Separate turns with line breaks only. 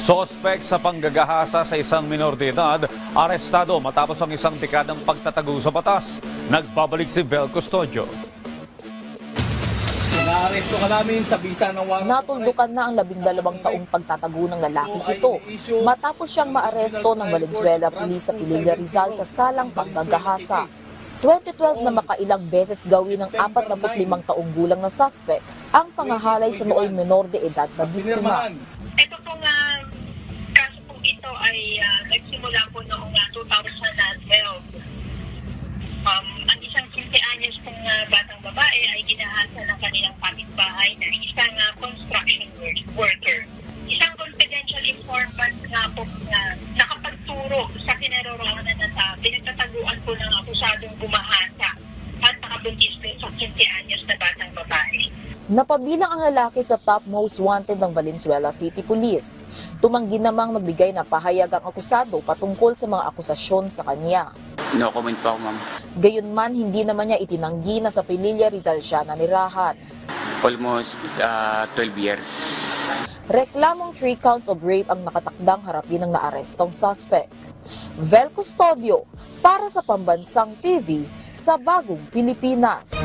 Sospek sa panggagahasa sa isang minor de edad, arestado matapos ang isang dekadang pagtatago sa batas. Nagbabalik si Vel Custodio.
Naaresto ka namin sa bisa ng warrant.
Natuldukan na ang 12 taong pagtatago ng lalaking ito matapos siyang maaresto ng Valenzuela Police sa Pililla Rizal sa salang panggagahasa. 2012 na makailang beses gawin ng 45 taong gulang na suspect ang pangahalay sa nooy menor de edad na biktima.
Ito pong kaso pong ito ay nagsimula po noong 2012. Ang isang 15 anyos pong batang babae ay ginahasa ng kanilang kapitbahay na isang construction worker. Isang confidential informant nga po na nakapagturo sa kinaroroonan na pinagtataguan po ng akusadong bumahasa at nakabuntis din sa 15 anyos na batang babae.
Napabilang ang lalaki sa top most wanted ng Valenzuela City Police. Tumanggi namang magbigay ng pahayag ang akusado patungkol sa mga akusasyon sa kanya.
No comment po ako, ma'am.
Gayunman, hindi naman niya itinanggi na sa Pililla Rizal siya nanirahan.
Almost 12 years.
Reklamong 3 counts of rape ang nakatakdang harapin ng naarestong suspect. Vel Custodio para sa Pambansang TV sa Bagong Pilipinas.